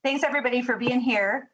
Thanks everybody for being here.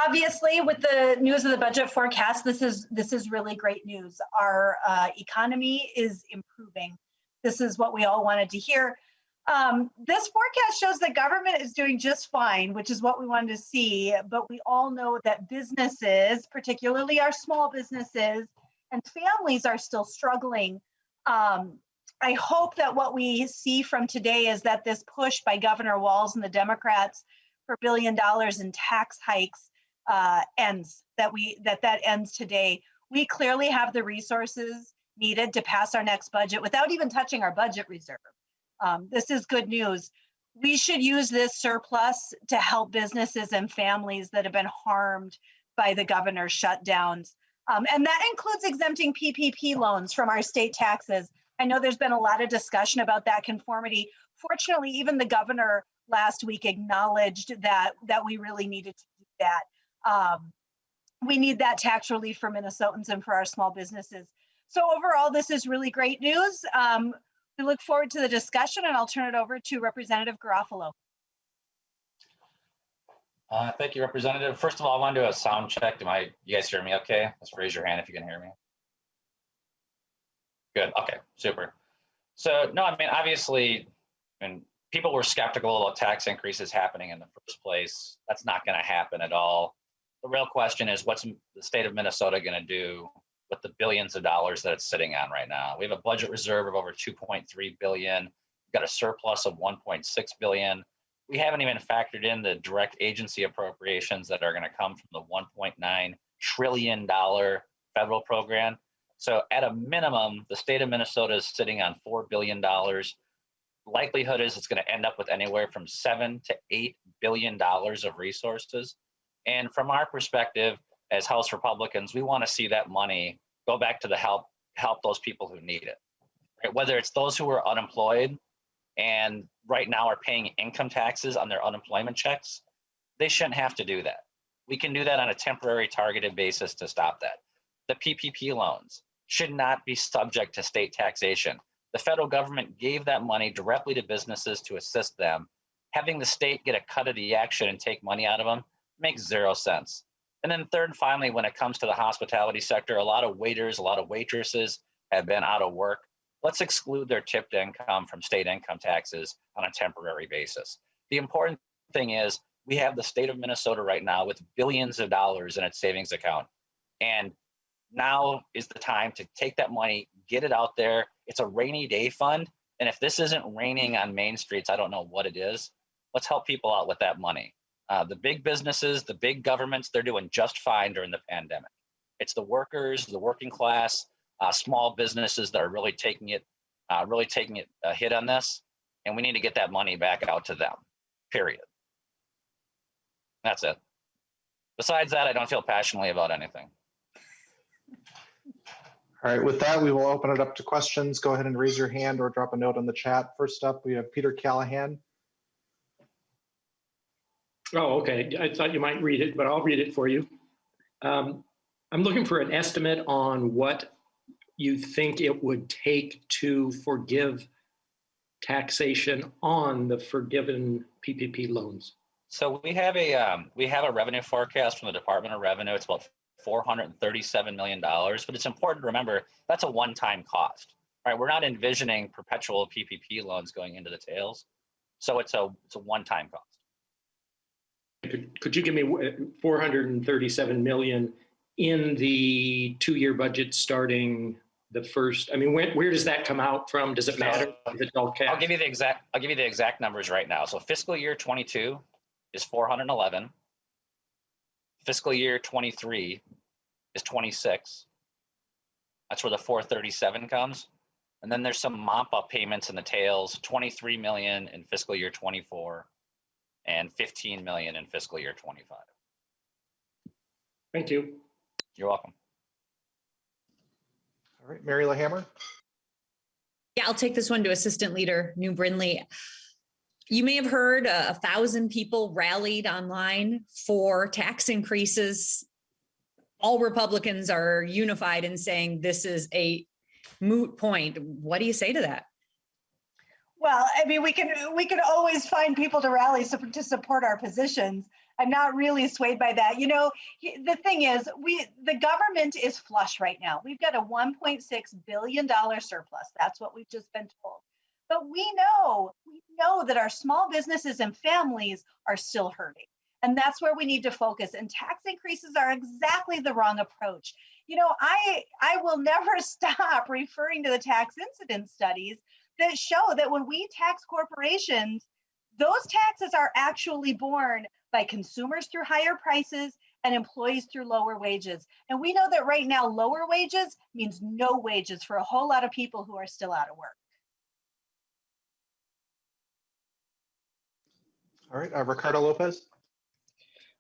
Obviously, with the news of the budget forecast, this is really great news. Our economy is improving. This is what we all wanted to hear. This forecast shows that government is doing just fine, which is what we wanted to see. But we all know that businesses, particularly our small businesses and families, are still struggling. I hope that what we see from today is that this push by Governor Walz and the Democrats for $1 billion in tax hikes ends, that ends today. We clearly have the resources needed to pass our next budget without even touching our budget reserve. This is good news. We should use this surplus to help businesses and families that have been harmed by the governor's shutdowns. And that includes exempting PPP loans from our state taxes. I know there's been a lot of discussion about that conformity. Fortunately, even the governor last week acknowledged that we really needed to do that. We need that tax relief for Minnesotans and for our small businesses. So overall, this is really great news. We look forward to the discussion, and I'll turn it over to Representative Garofalo. Thank you, Representative. First of all, I want to do a sound check. You guys hear me okay? Let's raise your hand if you can hear me. Good, okay, super. So, no, I mean, obviously, people were skeptical about tax increases happening in the first place. That's not gonna happen at all. The real question is, what's the state of Minnesota gonna do with the billions of dollars that it's sitting on right now? We have a budget reserve of over 2.3 billion. We've got a surplus of 1.6 billion. We haven't even factored in the direct agency appropriations that are gonna come from the $1.9 trillion federal program. So at a minimum, the state of Minnesota is sitting on $4 billion. Likelihood is it's going to end up with anywhere from $7 to $8 billion of resources. And from our perspective, as House Republicans, we want to see that money go back to the help those people who need it. Right? Whether it's those who are unemployed and right now are paying income taxes on their unemployment checks, they shouldn't have to do that. We can do that on a temporary targeted basis to stop that. The PPP loans should not be subject to state taxation. The federal government gave that money directly to businesses to assist them. Having the state get a cut of the action and take money out of them makes zero sense. And then third and finally, when it comes to the hospitality sector, a lot of waiters, a lot of waitresses have been out of work. Let's exclude their tipped income from state income taxes on a temporary basis. The important thing is we have the state of Minnesota right now with billions of dollars in its savings account. And now is the time to take that money, get it out there. It's a rainy day fund. And if this isn't raining on Main Streets, I don't know what it is. Let's help people out with that money. The big businesses, the big governments, they're doing just fine during the pandemic. It's the workers, the working class, small businesses that are really taking it a hit on this. And we need to get that money back out to them, period. That's it. Besides that, I don't feel passionately about anything. All right, with that, we will open it up to questions. Go ahead and raise your hand or drop a note on the chat. First up, we have Peter Callahan. Oh, okay. I thought you might read it, but I'll read it for you. I'm looking for an estimate on what you think it would take to forgive taxation on the forgiven PPP loans. So we have a revenue forecast from the Department of Revenue. It's about $437 million, but it's important to remember that's a one-time cost, right? We're not envisioning perpetual PPP loans going into the tails. So it's a one-time cost. Could you give me 437 million in the 2-year budget starting the first? I mean, where does that come out from? Does it matter? I'll give you the exact numbers right now. So fiscal year 22 is 411. Fiscal year 23 is 26. That's where the 437 comes. And then there's some mop-up payments in the tails, 23 million in fiscal year 24 and 15 million in fiscal year 25. Thank you. You're welcome. All right, Mary LaHammer. Yeah, I'll take this one to Assistant Leader New Brindley. You may have heard 1,000 people rallied online for tax increases. All Republicans are unified in saying this is a moot point. What do you say to that? Well, I mean, we can always find people to rally to support our positions. I'm not really swayed by that. You know, the thing is, the government is flush right now. We've got a $1.6 billion surplus. That's what we've just been told. But we know that our small businesses and families are still hurting. And that's where we need to focus. And tax increases are exactly the wrong approach. You know, I will never stop referring to the tax incidence studies that show that when we tax corporations, those taxes are actually borne by consumers through higher prices and employees through lower wages. And we know that right now, lower wages means no wages for a whole lot of people who are still out of work. All right, Ricardo Lopez.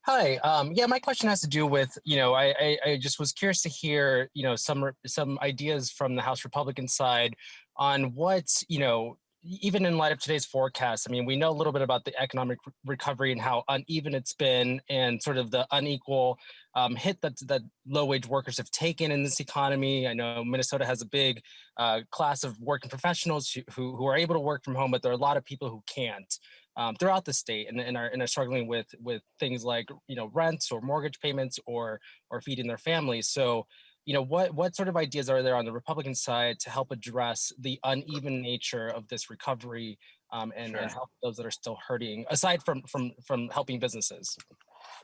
Hi. Yeah, my question has to do with, I just was curious to hear, some ideas from the House Republican side on what, even in light of today's forecast. I mean, we know a little bit about the economic recovery and how uneven it's been and sort of the unequal hit that low-wage workers have taken in this economy. I know Minnesota has a big class of working professionals who are able to work from home, but there are a lot of people who can't. Throughout the state and are struggling with things like rents or mortgage payments or feeding their families. So what sort of ideas are there on the Republican side to help address the uneven nature of this recovery and help those that are still hurting, aside from helping businesses?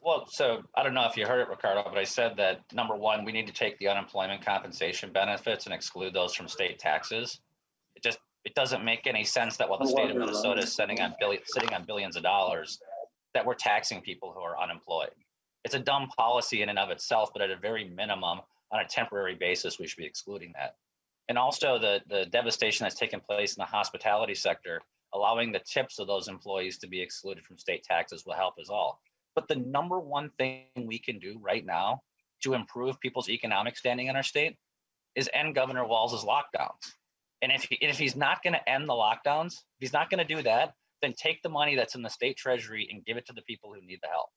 Well, so I don't know if you heard it, Ricardo, but I said that number one, we need to take the unemployment compensation benefits and exclude those from state taxes. It doesn't make any sense that while the state of Minnesota is sitting on billions of dollars, that we're taxing people who are unemployed. It's a dumb policy in and of itself, but at a very minimum, on a temporary basis, we should be excluding that. And also the devastation that's taken place in the hospitality sector, allowing the tips of those employees to be excluded from state taxes will help us all. But the number one thing we can do right now to improve people's economic standing in our state is end Governor Walz's lockdowns. And if he's not going to end the lockdowns, if he's not going to do that, then take the money that's in the state treasury and give it to the people who need the help.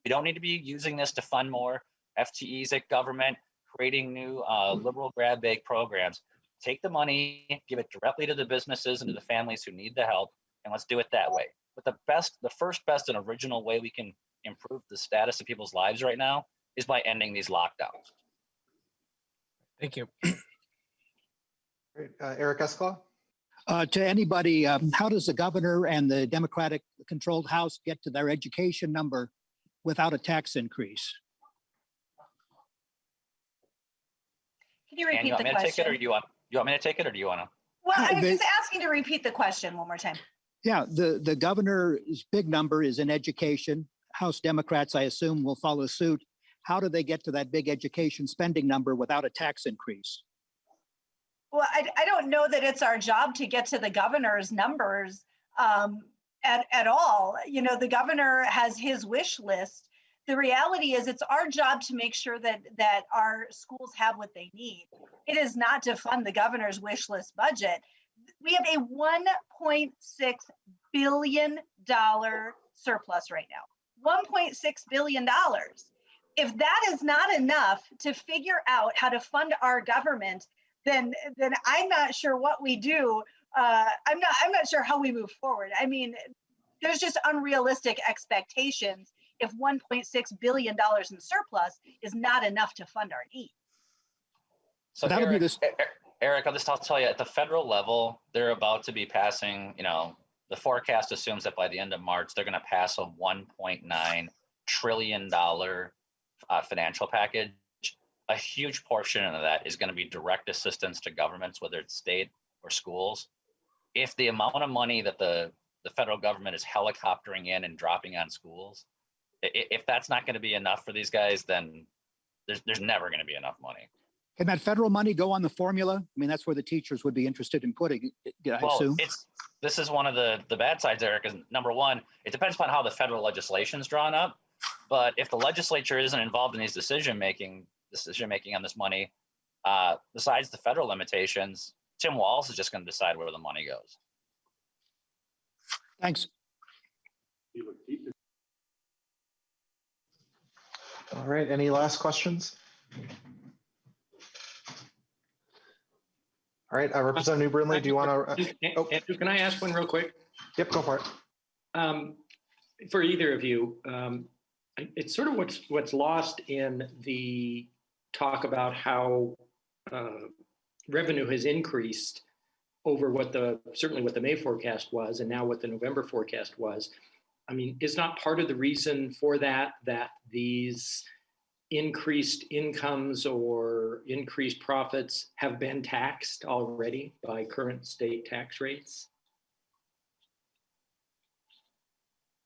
We don't need to be using this to fund more FTEs at government, creating new liberal grab bag programs. Take the money, give it directly to the businesses and to the families who need the help, and let's do it that way. But the first best and original way we can improve the status of people's lives right now is by ending these lockdowns. Thank you. Great. Eric Esclaw. To anybody, how does the governor and the Democratic-controlled House get to their education number without a tax increase? Can you repeat the question? You want me to take it, or you want me to take it, or do you want to? Well, I'm just asking to repeat the question one more time. Yeah, the governor's big number is in education. House Democrats, I assume, will follow suit. How do they get to that big education spending number without a tax increase? Well, I don't know that it's our job to get to the governor's numbers at all. You know, the governor has his wish list. The reality is it's our job to make sure that our schools have what they need. It is not to fund the governor's wish list budget. We have a $1.6 billion surplus right now. $1.6 billion. If that is not enough to figure out how to fund our government, then I'm not sure what we do. I'm not sure how we move forward. I mean, there's just unrealistic expectations if $1.6 billion in surplus is not enough to fund our needs. So Eric, I'll tell you, at the federal level, they're about to be passing, the forecast assumes that by the end of March, they're going to pass a $1.9 trillion financial package. A huge portion of that is going to be direct assistance to governments, whether it's state or schools. If the amount of money that the federal government is helicoptering in and dropping on schools, if that's not going to be enough for these guys, then there's never going to be enough money. Can that federal money go on the formula? I mean, that's where the teachers would be interested in putting it, I assume. This is one of the bad sides, Eric, is number one, it depends upon how the federal legislation is drawn up. But if the legislature isn't involved in these decision making on this money, besides the federal limitations, Tim Walz is just going to decide where the money goes. Thanks. All right, any last questions? All right, Representative Brindley, do you want to? Oh, Andrew, can I ask one real quick? yep, go for it. For either of you, it's sort of what's lost in the talk about how revenue has increased over certainly what the May forecast was, and now what the November forecast was. I mean, is not part of the reason for that these increased incomes or increased profits have been taxed already by current state tax rates?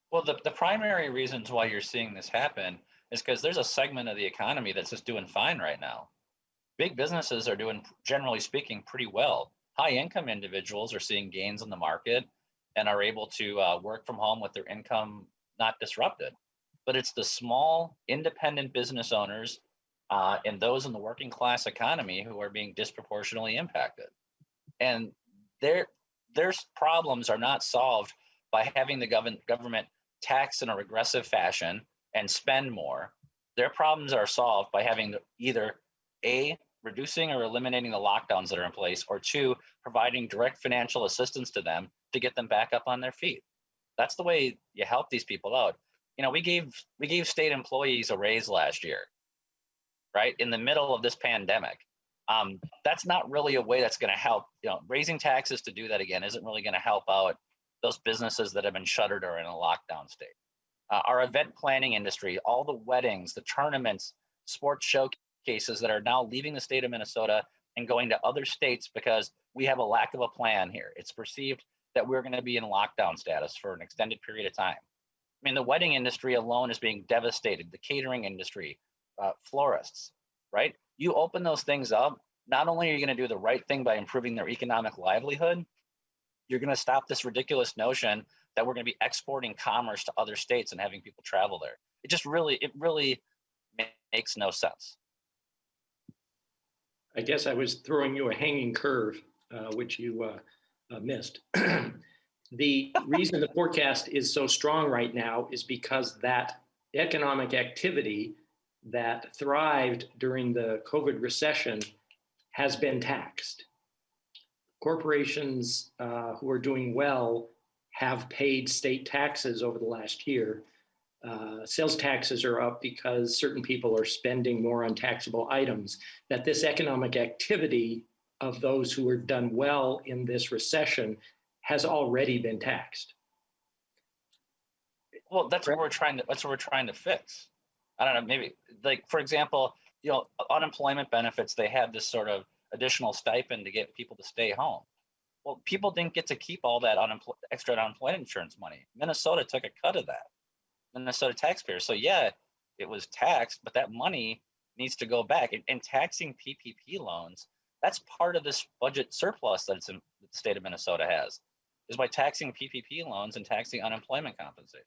Well, the primary reasons why you're seeing this happen is because there's a segment of the economy that's just doing fine right now. Big businesses are doing, generally speaking, pretty well. High income individuals are seeing gains in the market and are able to work from home with their income not disrupted. But it's the small independent business owners and those in the working class economy who are being disproportionately impacted. And their problems are not solved by having the government tax in a regressive fashion and spend more. Their problems are solved by having either A, reducing or eliminating the lockdowns that are in place, or two, providing direct financial assistance to them to get them back up on their feet. That's the way you help these people out. You know, we gave state employees a raise last year, right? In the middle of this pandemic. That's not really a way that's going to help. You know, raising taxes to do that again isn't really going to help out those businesses that have been shuttered or in a lockdown state. Our event planning industry, all the weddings, the tournaments, sports showcases that are now leaving the state of Minnesota and going to other states because we have a lack of a plan here. It's perceived that we're going to be in lockdown status for an extended period of time. I mean, the wedding industry alone is being devastated, the catering industry, florists, right? You open those things up, not only are you going to do the right thing by improving their economic livelihood, you're going to stop this ridiculous notion that we're going to be exporting commerce to other states and having people travel there. It really makes no sense. I guess I was throwing you a hanging curve, which you missed. The reason the forecast is so strong right now is because that economic activity that thrived during the COVID recession has been taxed. Corporations who are doing well have paid state taxes over the last year. Sales taxes are up because certain people are spending more on taxable items. That this economic activity of those who are done well in this recession has already been taxed. Well, that's what we're trying to fix. I don't know, maybe like, for example, you know, unemployment benefits, they had this sort of additional stipend to get people to stay home. Well, people didn't get to keep all that extra unemployment insurance money. Minnesota took a cut of that. Minnesota taxpayers. So yeah, it was taxed, but that money needs to go back. And taxing PPP loans, that's part of this budget surplus that the state of Minnesota has, is by taxing PPP loans and taxing unemployment compensation.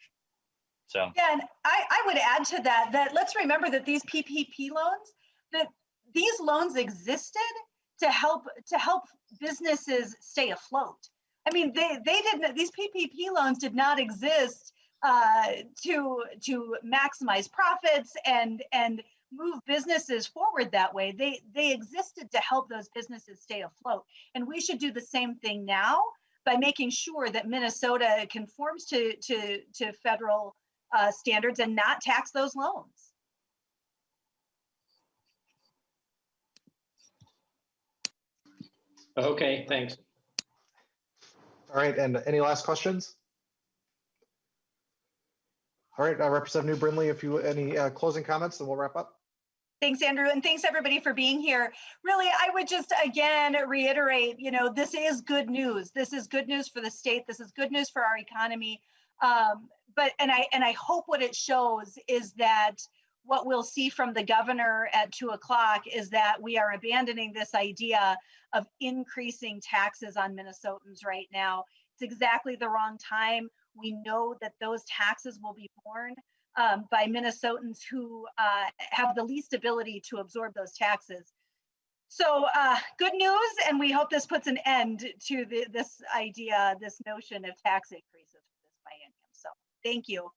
So yeah, and I would add to that let's remember that these PPP loans, that these loans existed to help businesses stay afloat. I mean, they didn't. These PPP loans did not exist to maximize profits and move businesses forward that way. They existed to help those businesses stay afloat, and we should do the same thing now by making sure that Minnesota conforms to federal standards and not tax those loans. Okay, thanks. All right, and any last questions? All right, Representative Brindley, if you any closing comments, then we'll wrap up. Thanks, Andrew, and thanks everybody for being here. Really, I would just again reiterate, you know, this is good news. This is good news for the state. This is good news for our economy. But I hope what it shows is that what we'll see from the governor at 2 o'clock is that we are abandoning this idea of increasing taxes on Minnesotans right now. It's exactly the wrong time. We know that those taxes will be borne by Minnesotans who have the least ability to absorb those taxes. So good news, and we hope this puts an end to this idea, this notion of tax increases for this biennium. So thank you.